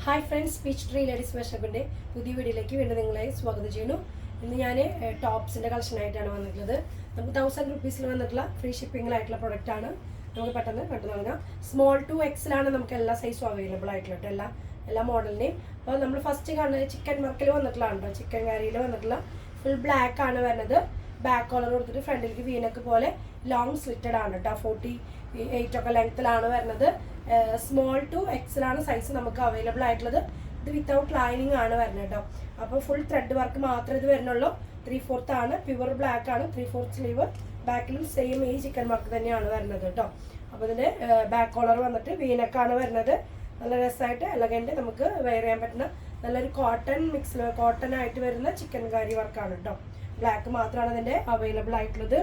Hi friends, speech tree ladies മെഷപ്പിൻ്റെ പുതിയ വീഡിയോയിലേക്ക് വീണ്ടും നിങ്ങളെ സ്വാഗതം ചെയ്യുന്നു. ഇന്ന് ഞാൻ ടോപ്സിൻ്റെ കളക്ഷനായിട്ടാണ് വന്നിട്ടുള്ളത്. നമുക്ക് 1000 റുപ്പീസിൽ വന്നിട്ടുള്ള ഫ്രീ ഷിപ്പിങ്ങിലായിട്ടുള്ള പ്രൊഡക്റ്റാണ്. നമുക്ക് പെട്ടെന്ന് കണ്ടു നൽകാം. സ്മോൾ ടു എക്സിലാണ് നമുക്ക് എല്ലാ സൈസും അവൈലബിൾ ആയിട്ടുള്ളത്, എല്ലാ മോഡലിനെയും. അപ്പോൾ നമ്മൾ ഫസ്റ്റ് കാണുന്നത് ചിക്കൻ വർക്കിൽ വന്നിട്ടുള്ളതാണ് കേട്ടോ. ചിക്കൻ കാരിയിൽ വന്നിട്ടുള്ള ഫുൾ ബ്ലാക്ക് ആണ് വരുന്നത്. ബാക്ക് കോളർ കൊടുത്തിട്ട് ഫ്രണ്ടിലേക്ക് വീനക്ക് പോലെ ലോങ് സ്ലിറ്റഡ് ആണ് കേട്ടോ. 48 ഒക്കെ ലെങ്ത്തിലാണ് വരുന്നത്. സ്മോൾ ടു എക്സിലാണ് സൈസ് നമുക്ക് അവൈലബിൾ ആയിട്ടുള്ളത്. ഇത് വിത്തൗട്ട് ലൈനിങ് ആണ് വരുന്നത് കേട്ടോ. അപ്പോൾ ഫുൾ ത്രെഡ് വർക്ക് മാത്രമേ ഇത് വരുന്നുള്ളൂ. 3/4 ആണ്, പ്യുവർ ബ്ലാക്ക് ആണ്. 3/4 സ്ലീവ്, ബാക്കിലും സെയിം ഈ ചിക്കൻ വർക്ക് തന്നെയാണ് വരുന്നത് കേട്ടോ. അപ്പോൾ ഇതിൻ്റെ ബാക്ക് കോളർ വന്നിട്ട് വീനക്കാണ് വരുന്നത്. നല്ല രസമായിട്ട് എലഗൻറ്റ് നമുക്ക് വെയർ ചെയ്യാൻ പറ്റുന്ന നല്ലൊരു കോട്ടൺ ആയിട്ട് വരുന്ന ചിക്കൻ കാരി വർക്കാണ് കേട്ടോ. ബ്ലാക്ക് മാത്രമാണ് ഇതിൻ്റെ അവൈലബിൾ ആയിട്ടുള്ളത്.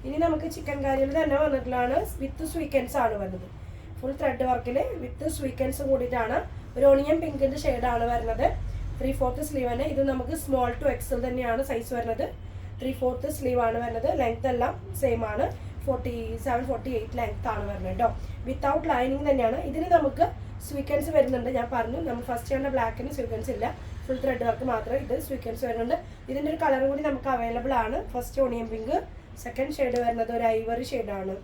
ഇനി നമുക്ക് ചിക്കൻ കാരിയിൽ തന്നെ വന്നിട്ടുള്ളതാണ് വിത്ത് സ്വീക്കൻസ് ആണ് വരുന്നത്. ഫുൾ ത്രെഡ് വർക്കിൽ വിത്ത് സ്വീക്കൻസ് കൂടിയിട്ടാണ്. ഒരു ഓണിയൻ പിങ്കിൻ്റെ ഷെയ്ഡാണ് വരുന്നത്. 3/4 സ്ലീവാണ്. ഇത് നമുക്ക് സ്മോൾ ടു എക്സൽ തന്നെയാണ് സൈസ് വരുന്നത്. 3/4 സ്ലീവ് ആണ് വരുന്നത്. ലെങ്ത് എല്ലാം സെയിം ആണ്. 47-48 ലെങ്ത് ആണ് വരുന്നത് കേട്ടോ. വിത്തൗട്ട് ലൈനിങ് തന്നെയാണ്. ഇതിന് നമുക്ക് സ്വീക്കൻസ് വരുന്നുണ്ട്. ഞാൻ പറഞ്ഞു, നമ്മൾ ഫസ്റ്റ് കണ്ട ബ്ലാക്കിന് സ്വീക്കൻസ് ഇല്ല, ഫുൾ ത്രെഡ് വർക്ക് മാത്രമേ ഇത് സ്വീക്കൻസ് വരുന്നുണ്ട്. ഇതിൻ്റെ ഒരു കളർ കൂടി നമുക്ക് അവൈലബിൾ ആണ്. First onion pink, second shade വരുന്നത് ഒരു ഐവറി ഷെയ്ഡാണ്.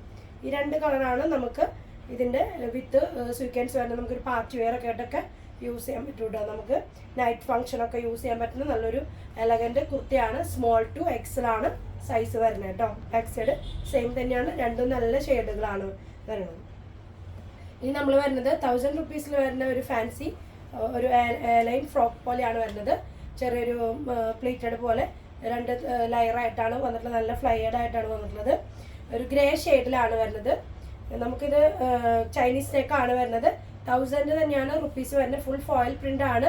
ഈ രണ്ട് കളറാണ് നമുക്ക് ഇതിൻ്റെ വിത്ത് സ്വീക്കൻസ് വരുന്നത്. നമുക്കൊരു പാർട്ടി വെയർ ഒക്കെ ആയിട്ടൊക്കെ യൂസ് ചെയ്യാൻ പറ്റൂട്ടോ. നമുക്ക് നൈറ്റ് ഫംഗ്ഷനൊക്കെ യൂസ് ചെയ്യാൻ പറ്റുന്ന നല്ലൊരു എലഗൻറ്റ് കുർത്തിയാണ്. സ്മോൾ ടു എക്സലാണ് സൈസ് വരുന്നത് കേട്ടോ. ബാക്ക് സൈഡ് സെയിം തന്നെയാണ്. രണ്ടും നല്ല ഷെയ്ഡുകളാണ് വരുന്നത്. ഇനി നമ്മൾ വരുന്നത് 1000 റുപ്പീസിൽ വരുന്ന ഒരു ഫാൻസി ഒരു ലൈൻ ഫ്രോക്ക് പോലെയാണ് വരുന്നത്. ചെറിയൊരു പ്ലീറ്റഡ് പോലെ 2 ലെയറായിട്ടാണ് വന്നിട്ടുള്ളത്. നല്ല ഫ്ലൈഡ് ആയിട്ടാണ് വന്നിട്ടുള്ളത്. ഒരു ഗ്രേ ഷെയ്ഡിലാണ് വരുന്നത്. നമുക്കിത് ചൈനീസ് നെക്കാണ് വരുന്നത്. 1000 തന്നെയാണ് റുപ്പീസ് വരുന്നത്. ഫുൾ ഫോയിൽ പ്രിൻ്റ് ആണ്.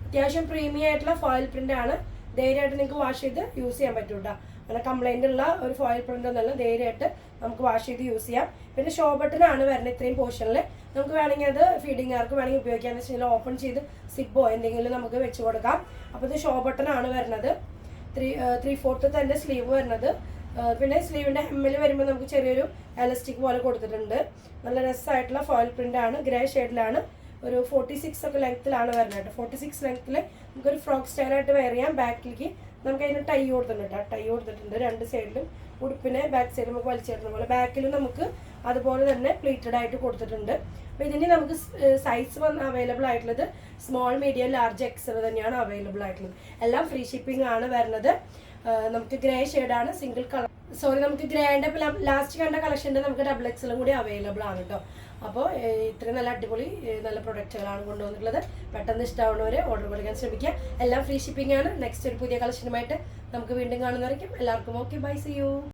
അത്യാവശ്യം പ്രീമിയം ആയിട്ടുള്ള ഫോയിൽ പ്രിൻ്റ് ആണ്. ധൈര്യമായിട്ട് നിങ്ങൾക്ക് വാഷ് ചെയ്ത് യൂസ് ചെയ്യാൻ പറ്റും കേട്ടോ. അങ്ങനെ കംപ്ലൈൻ്റ് ഉള്ള ഒരു ഫോയിൽ പ്രിൻ്റ് ഒന്നുമല്ല. ധൈര്യമായിട്ട് നമുക്ക് വാഷ് ചെയ്ത് യൂസ് ചെയ്യാം. പിന്നെ ഷോ ബട്ടനാണ് വരുന്നത് ഇത്രയും പോർഷനിൽ. നമുക്ക് വേണമെങ്കിൽ അത് ഫീഡിങ്ങുകാർക്ക് വേണമെങ്കിൽ ഉപയോഗിക്കാമെന്ന് വെച്ചാൽ ഓപ്പൺ ചെയ്ത് സിബോ എന്തെങ്കിലും നമുക്ക് വെച്ച് കൊടുക്കാം. അപ്പോൾ ഇത് ഷോ ബട്ടനാണ് വരുന്നത്. 3/4 തന്നെ സ്ലീവ് വരുന്നത്. പിന്നെ സ്ലീവിൻ്റെ ഹെമ്മിൽ വരുമ്പോൾ നമുക്ക് ചെറിയൊരു എലാസ്റ്റിക് പോലെ കൊടുത്തിട്ടുണ്ട്. നല്ല രസമായിട്ടുള്ള ഫോയിൽ പ്രിൻ്റ് ആണ്. ഗ്രേ ഷെയ്ഡിലാണ്. ഒരു 46 ഒക്കെ ലെങ്ത്തിലാണ് വരുന്നത് കേട്ടോ. 46 ലെങ്ത്തിൽ നമുക്കൊരു ഫ്രോക്ക് സ്റ്റൈലായിട്ട് വെയർ ചെയ്യാം. ബാക്കിലേക്ക് നമുക്ക് അതിന് ടൈ കൊടുത്തിട്ടുണ്ട് കേട്ടോ. ടൈ കൊടുത്തിട്ടുണ്ട് 2 സൈഡിലും. ഉടുപ്പിനെ ബാക്ക് സൈഡിൽ നമുക്ക് വലിച്ചേരുന്ന പോലെ ബാക്കിലും നമുക്ക് അതുപോലെ തന്നെ പ്ലീറ്റഡ് ആയിട്ട് കൊടുത്തിട്ടുണ്ട്. അപ്പോൾ ഇതിന് നമുക്ക് സൈസ് അവൈലബിൾ ആയിട്ടുള്ളത് സ്മോൾ, മീഡിയം, ലാർജ്, എക്സൽ തന്നെയാണ് അവൈലബിൾ ആയിട്ടുള്ളത്. എല്ലാം ഫ്രീ ഷിപ്പിംഗ് ആണ് വരുന്നത്. നമുക്ക് ഗ്രേ ഷെയ്ഡാണ്, സിംഗിൾ കളർ. നമുക്ക് ഗ്രേൻ്റെ ലാസ്റ്റ് കണ്ട കളക്ഷൻ്റെ നമുക്ക് ഡബിൾ എക്സലും കൂടി അവൈലബിൾ ആണ് കേട്ടോ. അപ്പോൾ ഇത്രയും നല്ല അടിപൊളി നല്ല പ്രൊഡക്റ്റുകളാണ് കൊണ്ടുവന്നിട്ടുള്ളത്. പെട്ടെന്ന് ഇഷ്ടമാവുന്നവരെ ഓർഡർ കൊടുക്കാൻ ശ്രമിക്കുക. എല്ലാം ഫ്രീ ഷിപ്പിംഗ് ആണ്. നെക്സ്റ്റ് ഒരു പുതിയ കളക്ഷനുമായിട്ട് നമുക്ക് വീണ്ടും കാണുന്നവരേക്കും എല്ലാവർക്കും ഓക്കെ, ബൈ, സീ യു.